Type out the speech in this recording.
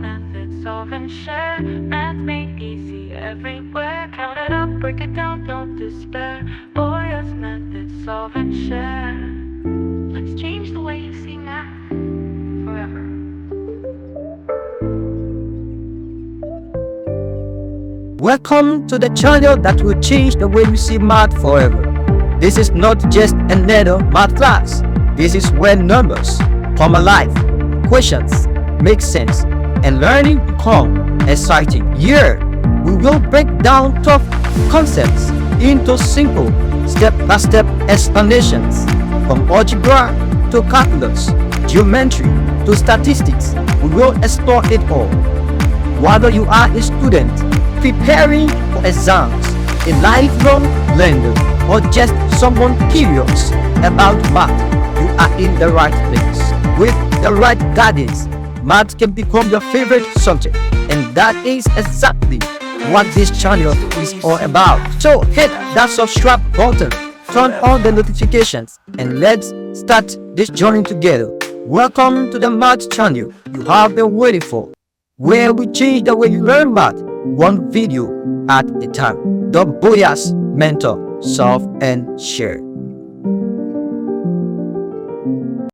Methods solve and share. Math made easy everywhere. Count it up, break it down, don't despair. Boyah's methods solve and share. Let's change the way you see math forever. Welcome to the channel that will change the way you see math forever. This is not just another math class. This is where numbers come alive, questions make sense, and learning become exciting. Here, we will break down tough concepts into simple step-by-step explanations. From algebra to calculus, geometry to statistics, we will explore it all. Whether you are a student preparing for exams, a lifelong learner, or just someone curious about math, you are in the right place. With the right guidance, math can become your favorite subject, and that is exactly what this channel is all about. So hit that subscribe button, turn on the notifications, and let's start this journey together. Welcome to the math channel you have been waiting for, where we change the way you learn math, one video at a time. The Boyah's Mentor, Solve and Share.